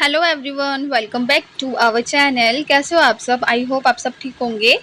Hello everyone, welcome back to our channel. कैसे हो आप सब? आई होप आप सब ठीक होंगे।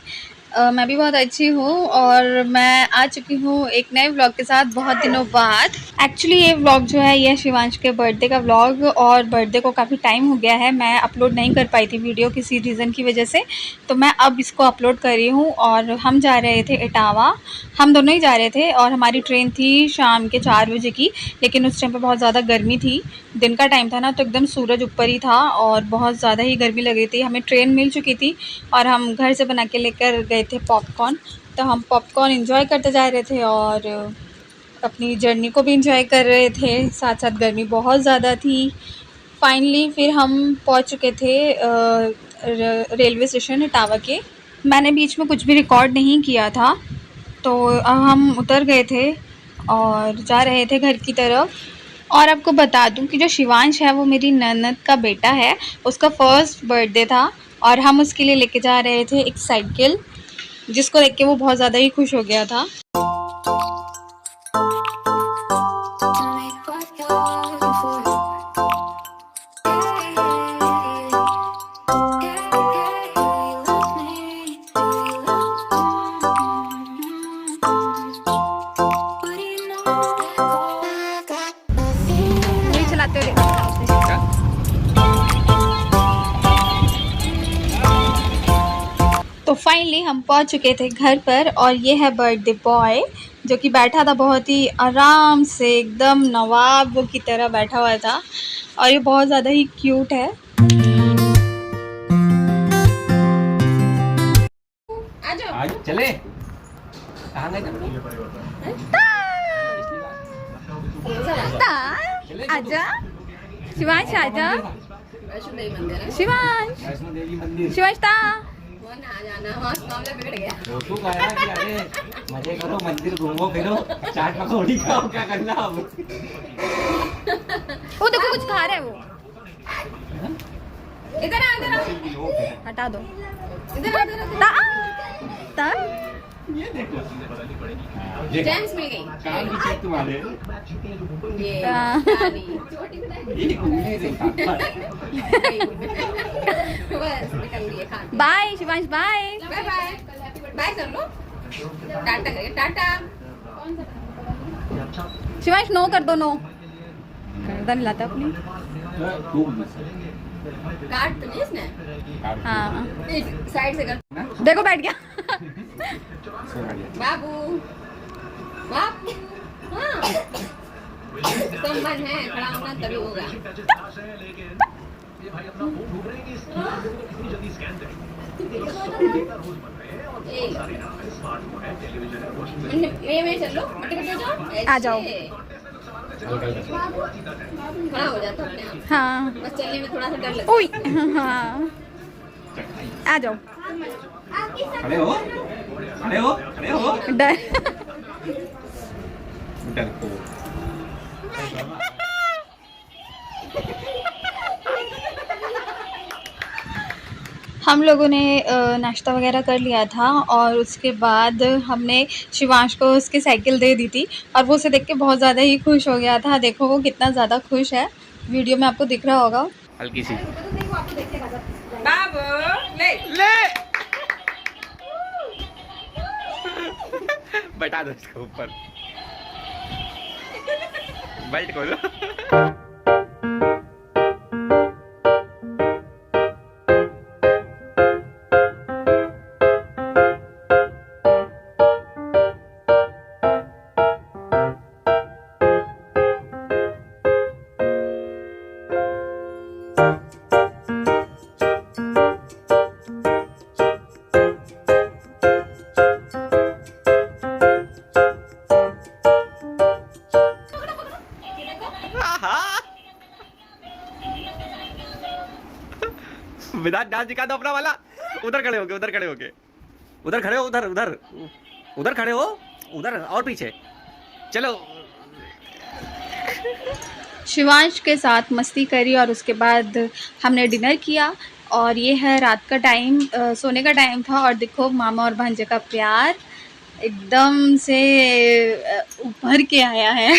मैं भी बहुत अच्छी हूँ और मैं आ चुकी हूँ एक नए व्लॉग के साथ बहुत दिनों बाद। एक्चुअली ये व्लॉग जो है ये शिवांश के बर्थडे का व्लॉग, और बर्थडे को काफ़ी टाइम हो गया है, मैं अपलोड नहीं कर पाई थी वीडियो किसी रीज़न की वजह से, तो मैं अब इसको अपलोड कर रही हूँ। और हम जा रहे थे इटावा, हम दोनों ही जा रहे थे और हमारी ट्रेन थी शाम के 4 बजे की। लेकिन उस टाइम पे बहुत ज़्यादा गर्मी थी, दिन का टाइम था ना, तो एकदम सूरज ऊपर ही था और बहुत ज़्यादा ही गर्मी लग रही थी। हमें ट्रेन मिल चुकी थी और हम घर से बना के लेकर गए थे पॉपकॉर्न। तो हम पॉपकॉर्न एंजॉय करते जा रहे थे और अपनी जर्नी को भी एंजॉय कर रहे थे, साथ साथ गर्मी बहुत ज़्यादा थी। फाइनली फिर हम पहुंच चुके थे रेलवे स्टेशन इटावा के। मैंने बीच में कुछ भी रिकॉर्ड नहीं किया था, तो हम उतर गए थे और जा रहे थे घर की तरफ। और आपको बता दूं कि जो शिवांश है वो मेरी ननद का बेटा है, उसका फर्स्ट बर्थडे था और हम उसके लिए लेके जा रहे थे एक साइकिल, जिसको देख के वो बहुत ज़्यादा ही खुश हो गया था। नहीं चलाते हुए तो फाइनली हम पहुंच चुके थे घर पर और ये है बर्थडे बॉय, जो कि बैठा था बहुत ही आराम से, एकदम नवाब की तरह बैठा हुआ था और ये बहुत ज़्यादा ही क्यूट है। आज चले आजा शिवांश, आजा शिवांश, शिवांश ता तू कह रहा कि अरे मजे करो, मंदिर घूमो फिरो, चाट पकौड़ी खाओ, क्या करना अब। वो देखो कुछ खा रहा है वो। इधर आ, हटा दो। ता ता ये देखो जेम्स मिल गई। काम की चेक तुम्हारे ये ये घूमने से बस निकल लिए खा के। Bye Shivansh, bye bye bye bye कर लो, टाटा करिए, टाटा। शिवांश, नो कर दो, नो गर्दन हिलाता अपनी। काट तो नहीं इसने, हाँ साइड से कर। देखो बैठ गया। बाबू बाप, हाँ संबंध है, खड़ा होना तभी होगा। ये चल लो, मट्टी पे जाओ, आ जाओ। खड़ा हो जाता अपने आप। हाँ बस चलने में थोड़ा सा डर लगता ओई, हाँ आ जाओ। खड़े हो, खड़े हो, खड़े हो। डर डरपोक। हम लोगों ने नाश्ता वगैरह कर लिया था और उसके बाद हमने शिवांश को उसकी साइकिल दे दी थी और वो उसे देख के बहुत ज़्यादा ही खुश हो गया था। देखो वो कितना ज़्यादा खुश है, वीडियो में आपको दिख रहा होगा। हल्की सी बाबू ले ले बैठा दो इसके ऊपर, बेल्ट खोलो। विदात डांस दिखा दो अपना वाला। उधर खड़े होके, उधर खड़े होके, उधर खड़े हो, उधर उधर उधर खड़े हो, उधर और पीछे चलो। शिवांश के साथ मस्ती करी और उसके बाद हमने डिनर किया और ये है रात का टाइम, सोने का टाइम था। और देखो मामा और भांजे का प्यार एकदम से उभर के आया है।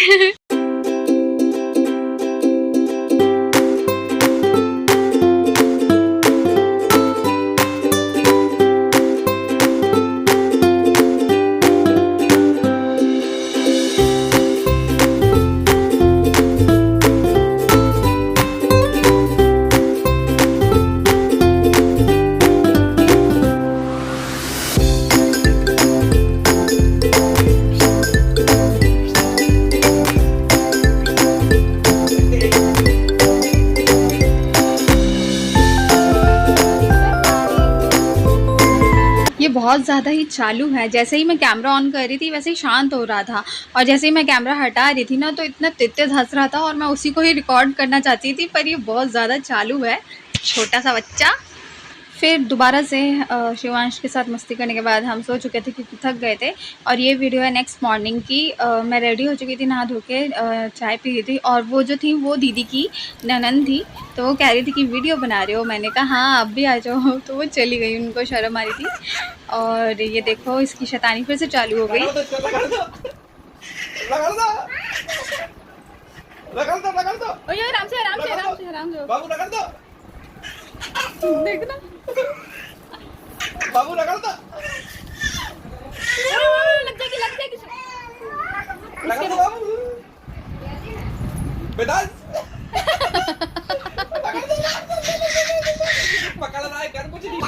बहुत ज़्यादा ही चालू है। जैसे ही मैं कैमरा ऑन कर रही थी वैसे ही शांत हो रहा था, और जैसे ही मैं कैमरा हटा रही थी ना तो इतना तेज हंस रहा था, और मैं उसी को ही रिकॉर्ड करना चाहती थी, पर ये बहुत ज़्यादा चालू है, छोटा सा बच्चा। फिर दोबारा से शिवांश के साथ मस्ती करने के बाद हम सो चुके थे क्योंकि थक गए थे। और ये वीडियो है नेक्स्ट मॉर्निंग की। मैं रेडी हो चुकी थी, नहा धो के चाय पी रही थी, और वो जो थी वो दीदी की ननंद थी, तो वो कह रही थी कि वीडियो बना रहे हो। मैंने कहा हाँ आप भी आ जाओ, तो वो चली गई, उनको शर्म आ रही थी। और ये देखो इसकी शैतानी फिर से चालू हो गई। ओए आराम से आराम से आराम से आराम से बाबू रगड़ दो, देखना बाबू रगड़ दो, लग जाएगी रगड़ दो बाबू, बेदास पकड़ रहा है, कर कुछ नहीं।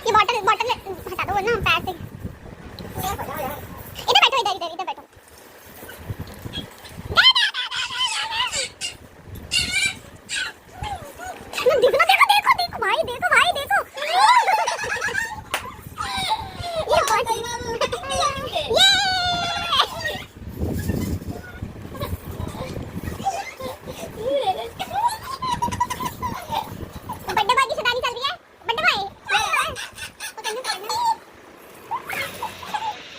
ये बॉटल बॉटल हटा दो ना पैर से। इधर बैठो, इधर इधर इधर बैठो। देखो देखो देखो देखो भाई, देखो भाई देखो। ये बॉटल ये बर्थडे बॉय की शैतानी चल रही है। बर्थडे बॉय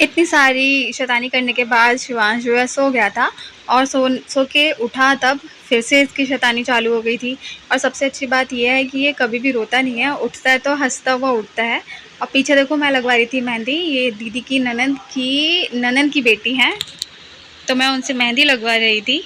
इतनी सारी शैतानी करने के बाद शिवांश जो है सो गया था, और सो के उठा तब फिर से इसकी शैतानी चालू हो गई थी। और सबसे अच्छी बात यह है कि ये कभी भी रोता नहीं है, उठता है तो हंसता हुआ उठता है। और पीछे देखो मैं लगवा रही थी मेहंदी, ये दीदी की ननंद की बेटी हैं, तो मैं उनसे मेहंदी लगवा रही थी।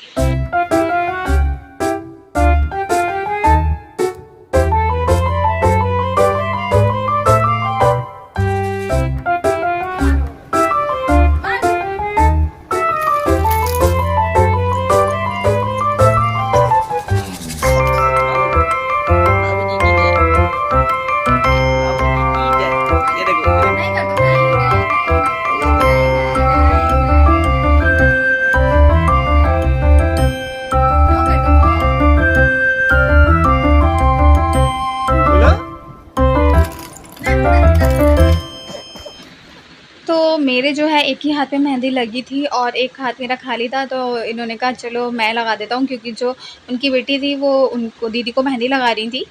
तो मेरे जो है एक ही हाथ में मेहंदी लगी थी और एक हाथ मेरा खाली था, तो इन्होंने कहा चलो मैं लगा देता हूँ, क्योंकि जो उनकी बेटी थी वो उनको दीदी को मेहंदी लगा रही थी,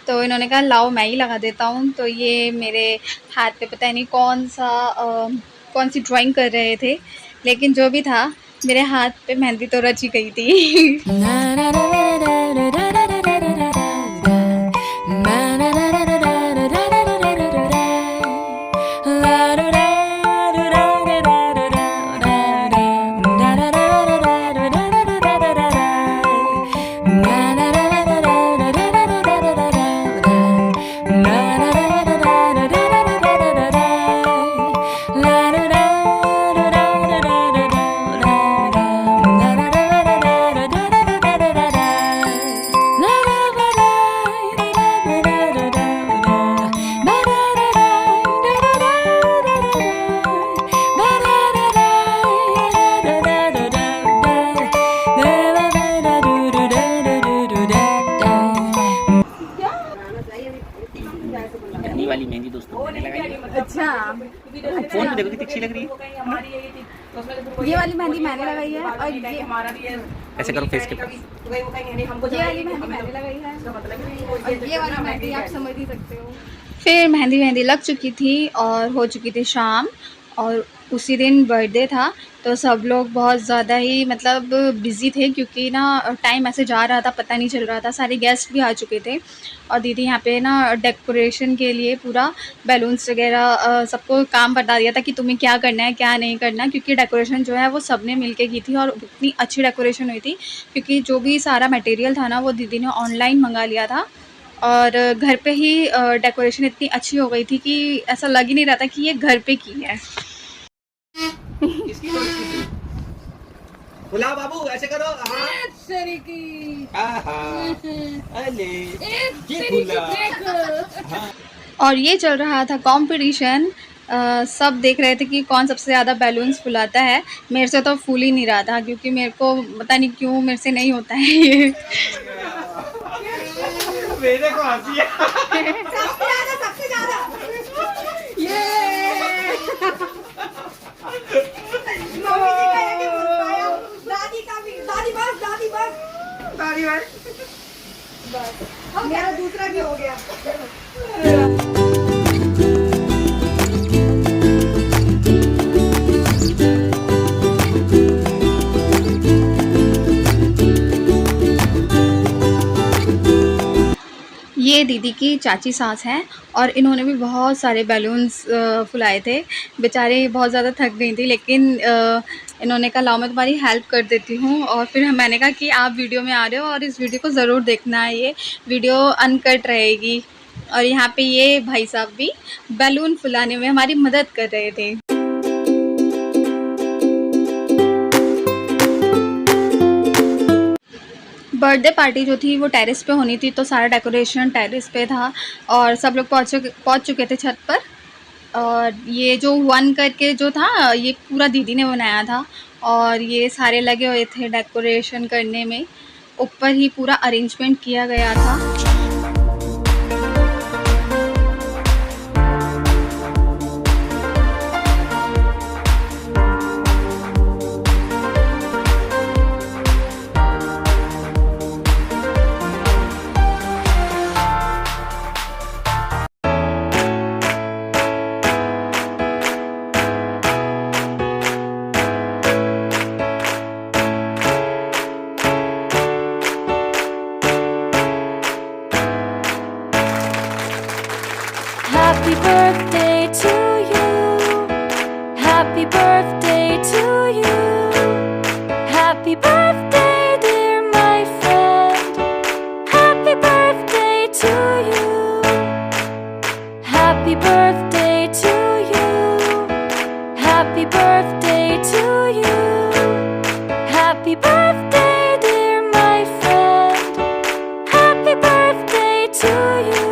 तो इन्होंने कहा लाओ मैं ही लगा देता हूँ। तो ये मेरे हाथ पे पता नहीं कौन सी ड्राइंग कर रहे थे, लेकिन जो भी था मेरे हाथ पे मेहंदी तो रची गई थी। गन्नी वाली मेहंदी दोस्तों मैंने लगाई है। अच्छा, फोन पे देखो कितनी अच्छी लग रही है। ये वाली मेहंदी मैंने लगाई है, और ये हमारा भी है। ऐसे करो फेस के पास। ये वाली मेहंदी मैंने लगाई है, और ये वाली मेहंदी आप समझ ही सकते हो। फिर मेहंदी लग चुकी थी और हो चुकी थी शाम, और उसी दिन बर्थडे था, तो सब लोग बहुत ज़्यादा ही मतलब बिज़ी थे, क्योंकि ना टाइम ऐसे जा रहा था पता नहीं चल रहा था। सारे गेस्ट भी आ चुके थे और दीदी यहाँ पे ना डेकोरेशन के लिए पूरा बैलून्स वगैरह सबको काम बता दिया था कि तुम्हें क्या करना है क्या नहीं करना, क्योंकि डेकोरेशन जो है वो सब ने मिल के की थी और इतनी अच्छी डेकोरेशन हुई थी, क्योंकि जो भी सारा मटेरियल था ना वो दीदी ने ऑनलाइन मंगा लिया था और घर पे ही डेकोरेशन इतनी अच्छी हो गई थी कि ऐसा लग ही नहीं रहा था कि ये घर पे की है। इसकी तो इसकी बुलाओ बाबू, ऐसे करो। हाँ अले ये बुला। और ये चल रहा था कंपटीशन। सब देख रहे थे कि कौन सबसे ज़्यादा बैलून्स फुलाता है। मेरे से तो फूल ही नहीं रहा था, क्योंकि मेरे को पता नहीं क्यों मेरे से नहीं होता है ये। मेरे को हंसी है। सबसे ज्यादा ये मम्मी जी का ये बोल पाया, दादी का भी, दादी बस दादी बस मेरा दूसरा भी हो गया। ये दीदी की चाची सास हैं और इन्होंने भी बहुत सारे बैलून्स फुलाए थे। बेचारे बहुत ज़्यादा थक गई थी, लेकिन इन्होंने कहा लाओ मैं तुम्हारी हेल्प कर देती हूँ। और फिर मैंने कहा कि आप वीडियो में आ रहे हो और इस वीडियो को ज़रूर देखना है, ये वीडियो अनकट रहेगी। और यहाँ पे ये भाई साहब भी बैलून फुलाने में हमारी मदद कर रहे थे। बर्थडे पार्टी जो थी वो टेरेस पे होनी थी, तो सारा डेकोरेशन टेरेस पे था और सब लोग पहुँच चुके थे छत पर। और ये जो वन करके जो था ये पूरा दीदी ने बनाया था और ये सारे लगे हुए थे डेकोरेशन करने में। ऊपर ही पूरा अरेंजमेंट किया गया था। Happy birthday to you. Happy birthday to you. Happy birthday, dear my friend. Happy birthday to you. Happy birthday to you. Happy birthday to you. Happy birthday, dear my friend. Happy birthday to you.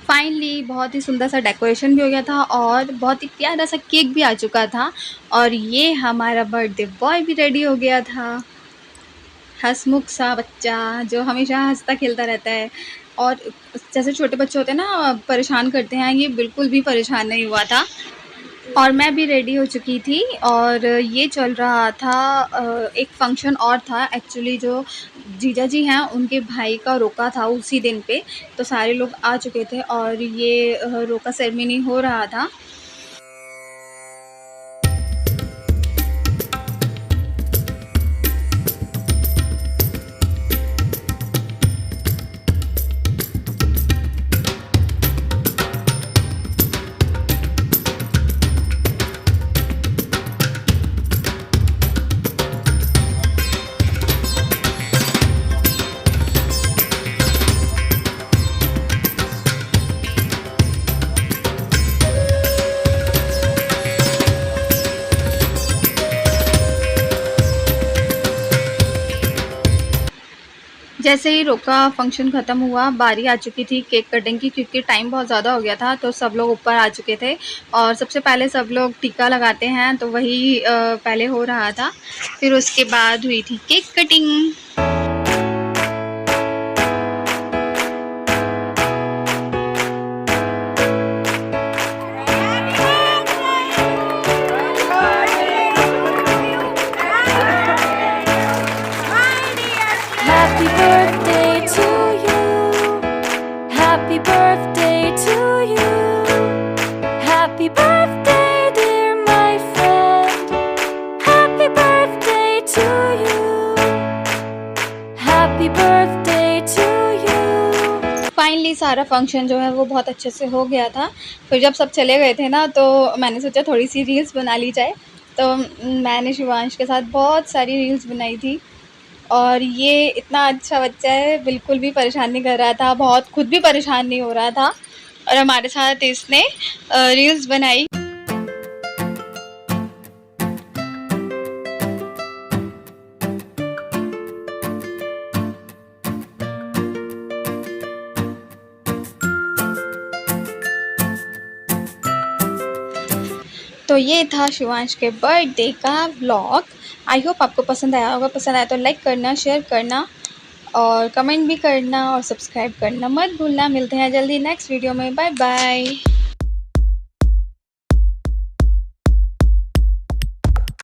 Finally बहुत ही सुंदर सा decoration भी हो गया था और बहुत ही प्यारा सा केक भी आ चुका था और ये हमारा बर्थडे बॉय भी रेडी हो गया था। हंसमुख सा बच्चा जो हमेशा हंसता खेलता रहता है और जैसे छोटे बच्चे होते हैं ना परेशान करते हैं, ये बिल्कुल भी परेशान नहीं हुआ था। और मैं भी रेडी हो चुकी थी और ये चल रहा था एक फंक्शन और था एक्चुअली, जो जीजा जी हैं उनके भाई का रोका था उसी दिन पे, तो सारे लोग आ चुके थे और ये रोका सेरेमनी हो रहा था। जैसे ही रोका फंक्शन ख़त्म हुआ, बारी आ चुकी थी केक कटिंग की, क्योंकि टाइम बहुत ज़्यादा हो गया था, तो सब लोग ऊपर आ चुके थे और सबसे पहले सब लोग टीका लगाते हैं, तो वही पहले हो रहा था। फिर उसके बाद हुई थी cake cutting. happy birthday to you. Finally सारा फंक्शन जो है वो बहुत अच्छे से हो गया था। फिर जब सब चले गए थे ना, तो मैंने सोचा थोड़ी सी रील्स बना ली जाए। तो मैंने शिवांश के साथ बहुत सारी रील्स बनाई थी। और ये इतना अच्छा बच्चा है, बिल्कुल भी परेशान नहीं कर रहा था, बहुत खुद भी परेशान नहीं हो रहा था। और हमारे साथ इसने रील्स बनाई। तो ये था शिवांश के बर्थडे का व्लॉग। आई होप आपको पसंद आया होगा। पसंद आया तो लाइक करना, शेयर करना और कमेंट भी करना और सब्सक्राइब करना मत भूलना। मिलते हैं जल्दी नेक्स्ट वीडियो में। Bye bye.